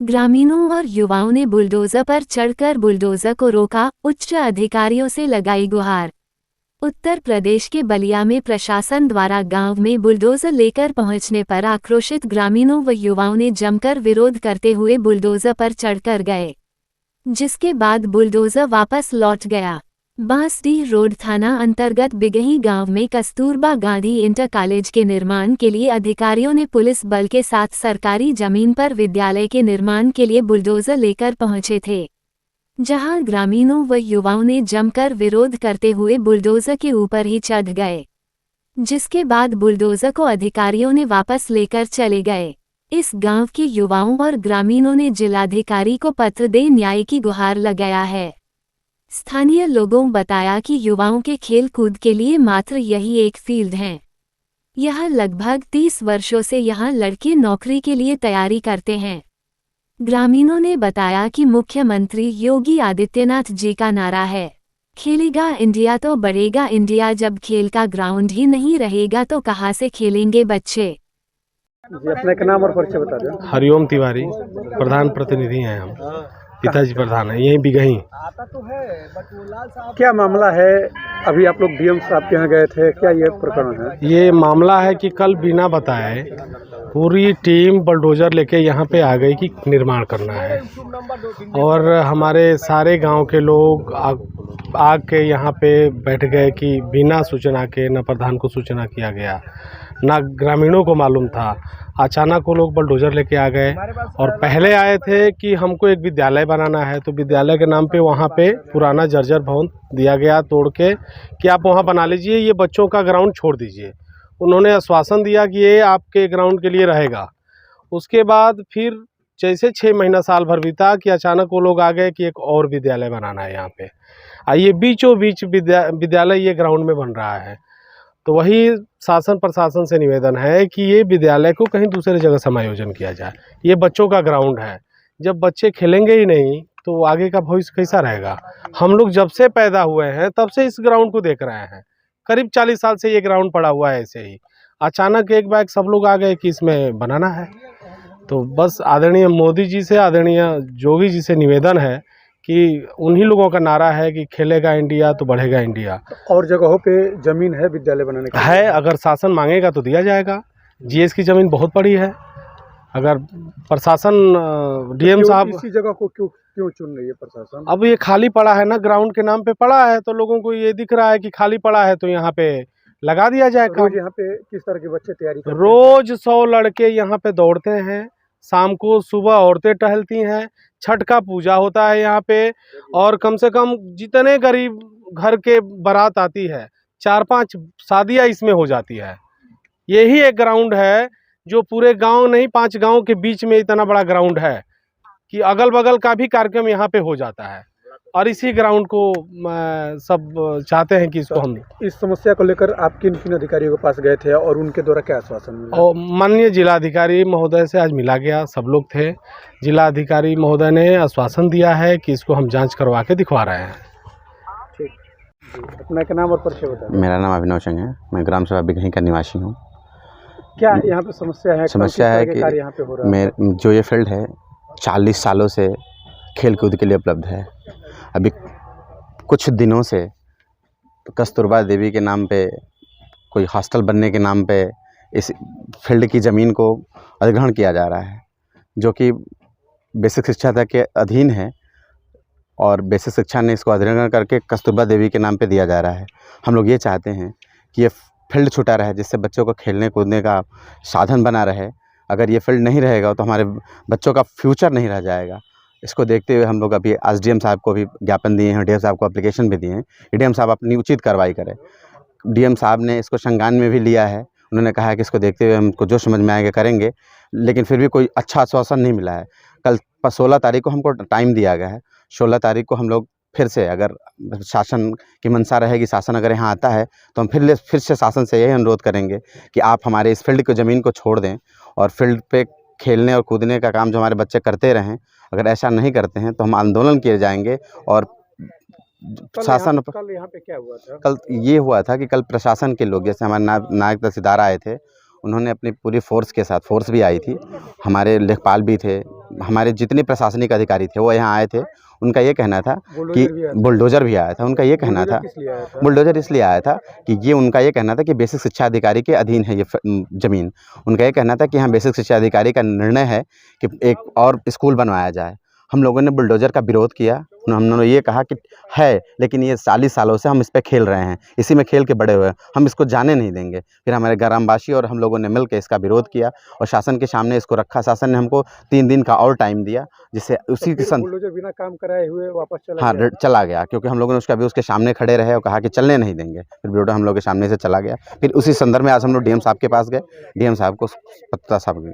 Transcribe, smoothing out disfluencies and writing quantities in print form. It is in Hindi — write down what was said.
ग्रामीणों और युवाओं ने बुलडोजर पर चढ़कर बुलडोजर को रोका, उच्च अधिकारियों से लगाई गुहार। उत्तर प्रदेश के बलिया में प्रशासन द्वारा गांव में बुलडोजर लेकर पहुंचने पर आक्रोशित ग्रामीणों व युवाओं ने जमकर विरोध करते हुए बुलडोजर पर चढ़कर गए, जिसके बाद बुलडोजर वापस लौट गया। बांसडीह रोड थाना अंतर्गत बिगही गांव में कस्तूरबा गांधी इंटर कॉलेज के निर्माण के लिए अधिकारियों ने पुलिस बल के साथ सरकारी जमीन पर विद्यालय के निर्माण के लिए बुलडोजर लेकर पहुंचे थे, जहां ग्रामीणों व युवाओं ने जमकर विरोध करते हुए बुलडोजर के ऊपर ही चढ़ गए, जिसके बाद बुलडोजर को अधिकारियों ने वापस लेकर चले गए। इस गांव के युवाओं और ग्रामीणों ने जिलाधिकारी को पत्र दे न्याय की गुहार लगाया है। स्थानीय लोगों बताया कि युवाओं के खेल कूद के लिए मात्र यही एक फील्ड है। यह लगभग 30 वर्षों से यहाँ लड़के नौकरी के लिए तैयारी करते हैं। ग्रामीणों ने बताया कि मुख्यमंत्री योगी आदित्यनाथ जी का नारा है, खेलेगा इंडिया तो बढ़ेगा इंडिया। जब खेल का ग्राउंड ही नहीं रहेगा तो कहाँ से खेलेंगे बच्चे। जी, अपना नाम और परिचय बता दें। हरिओम तिवारी, प्रधान प्रतिनिधि हैं हम। पिताजी प्रधान है, यहीं बिगही। क्या मामला है? अभी आप लोग डीएम साहब के यहाँ गए थे, क्या ये प्रकरण है? ये मामला है कि कल बिना बताए पूरी टीम बुलडोजर लेके यहाँ पे आ गई कि निर्माण करना है, और हमारे सारे गांव के लोग आग के यहाँ पे बैठ गए कि बिना सूचना के, न प्रधान को सूचना किया गया, ना ग्रामीणों को मालूम था। अचानक वो लोग बुलडोजर लेके आ गए और पहले आए थे कि हमको एक विद्यालय बनाना है, तो विद्यालय के नाम पे वहाँ पे पुराना जर्जर भवन दिया गया तोड़ के कि आप वहाँ बना लीजिए, ये बच्चों का ग्राउंड छोड़ दीजिए। उन्होंने आश्वासन दिया कि ये आपके ग्राउंड के लिए रहेगा। उसके बाद फिर जैसे 6 महीना साल भर बीता कि अचानक वो लोग आ गए कि एक और विद्यालय बनाना है यहाँ पे, ये बीचों बीच विद्यालय ये ग्राउंड में बन रहा है। तो वही शासन प्रशासन से निवेदन है कि ये विद्यालय को कहीं दूसरे जगह समायोजन किया जाए। ये बच्चों का ग्राउंड है, जब बच्चे खेलेंगे ही नहीं तो आगे का भविष्य कैसा रहेगा। हम लोग जब से पैदा हुए हैं तब से इस ग्राउंड को देख रहे हैं, करीब 40 साल से ये ग्राउंड पड़ा हुआ है ऐसे ही। अचानक एक बैग सब लोग आ गए कि इसमें बनाना है। तो बस आदरणीय मोदी जी से, आदरणीय योगी जी से निवेदन है कि उन्हीं लोगों का नारा है कि खेलेगा इंडिया तो बढ़ेगा इंडिया। और जगहों पे जमीन है विद्यालय बनाने की? है, अगर शासन मांगेगा तो दिया जाएगा। जीएस की ज़मीन बहुत बड़ी है। अगर प्रशासन, डीएम साहब, इसी जगह को क्यों चुन रही है प्रशासन? अब ये खाली पड़ा है ना, ग्राउंड के नाम पे पड़ा है, तो लोगों को ये दिख रहा है कि खाली पड़ा है तो यहाँ पे लगा दिया जाए। रोज यहाँ पे किस तरह के बच्चे तैयारी करते हैं? रोज 100 लड़के यहाँ पे दौड़ते हैं, शाम को सुबह औरतें टहलती हैं, छठ का पूजा होता है यहाँ पे, और कम से कम जितने गरीब घर के बारात आती है 4-5 शादियाँ इसमें हो जाती है। यही एक ग्राउंड है जो पूरे गांव नहीं, 5 गांव के बीच में इतना बड़ा ग्राउंड है कि अगल बगल का भी कार्यक्रम यहाँ पे हो जाता है, और इसी ग्राउंड को सब चाहते हैं कि इसको हम। इस समस्या को लेकर आप किन किन अधिकारियों के पास गए थे और उनके द्वारा क्या आश्वासन मिला? और माननीय जिलाधिकारी महोदय से आज मिला गया, सब लोग थे। जिलाधिकारी महोदय ने आश्वासन दिया है कि इसको हम जांच करवा के दिखवा रहे हैं। ठीक, अपना क्या नाम और परिचय बताएं। मेरा नाम अभिनव सिंह है, मैं ग्राम सभा बिगही का निवासी हूँ। क्या यहाँ पे समस्या है? समस्या है कि यहाँ पे हो रहा है? जो ये फील्ड है 40 सालों से खेल कूद के लिए उपलब्ध है। अभी कुछ दिनों से कस्तूरबा देवी के नाम पे, कोई हॉस्टल बनने के नाम पे इस फील्ड की ज़मीन को अधिग्रहण किया जा रहा है, जो कि बेसिक शिक्षा तक के अधीन है, और बेसिक शिक्षा ने इसको अधिग्रहण करके कस्तूरबा देवी के नाम पे दिया जा रहा है। हम लोग ये चाहते हैं कि ये फील्ड छूटा रहे, जिससे बच्चों को खेलने कूदने का साधन बना रहे। अगर ये फील्ड नहीं रहेगा तो हमारे बच्चों का फ्यूचर नहीं रह जाएगा। इसको देखते हुए हम लोग अभी एसडीएम साहब को भी ज्ञापन दिए हैं, डीएम साहब को एप्लीकेशन भी दिए हैं। डीएम साहब अपनी उचित कार्रवाई करें। डीएम साहब ने इसको संज्ञान में भी लिया है। उन्होंने कहा है कि इसको देखते हुए हमको जो समझ में आएगा करेंगे, लेकिन फिर भी कोई अच्छा आश्वासन नहीं मिला है। कल 16 तारीख को हमको टाइम दिया गया है। 16 तारीख को हम लोग फिर से, अगर शासन की मंशा रहेगी, शासन अगर यहाँ आता है तो हम फिर से शासन से यही अनुरोध करेंगे कि आप हमारे इस फील्ड को ज़मीन को छोड़ दें और फील्ड पे खेलने और कूदने का काम जो हमारे बच्चे करते रहें। अगर ऐसा नहीं करते हैं तो हम आंदोलन किए जाएंगे। और शासन कल यहाँ पे क्या हुआ था? कल ये हुआ था कि कल प्रशासन के लोग, जैसे हमारे नायब तहसीलदार आए थे, उन्होंने अपनी पूरी फोर्स के साथ, फोर्स भी आई थी, हमारे लेखपाल भी थे, हमारे जितने प्रशासनिक अधिकारी थे वो यहाँ आए थे। उनका ये कहना था कि बुलडोजर भी आया था। बुलडोज़र भी आया था। उनका ये कहना था, बुलडोजर किस लिए आया था? बुलडोज़र इसलिए आया था कि ये उनका ये कहना था कि बेसिक शिक्षा अधिकारी के अधीन है ये ज़मीन। उनका ये कहना था कि हाँ, बेसिक शिक्षा अधिकारी का निर्णय है कि एक और स्कूल बनवाया जाए। हम लोगों ने बुलडोज़र का विरोध किया। हमने ये कहा कि है, लेकिन ये 40 सालों से हम इस पे खेल रहे हैं, इसी में खेल के बड़े हुए हैं, हम इसको जाने नहीं देंगे। फिर हमारे ग्रामवासी और हम लोगों ने मिल के इसका विरोध किया और शासन के सामने इसको रखा। शासन ने हमको 3 दिन का और टाइम दिया, जिससे उसी के बुलडोजर बिना काम कराए हुए वापस चला हाँ, गया। चला गया, क्योंकि हम लोगों ने उसका भी उसके सामने खड़े रहे और कहा कि चलने नहीं देंगे। फिर बुलडोज़र हम लोग के सामने से चला गया। फिर उसी संदर्भ में आज हम लोग डीएम साहब के पास गए, डीएम साहब को पत्र साहब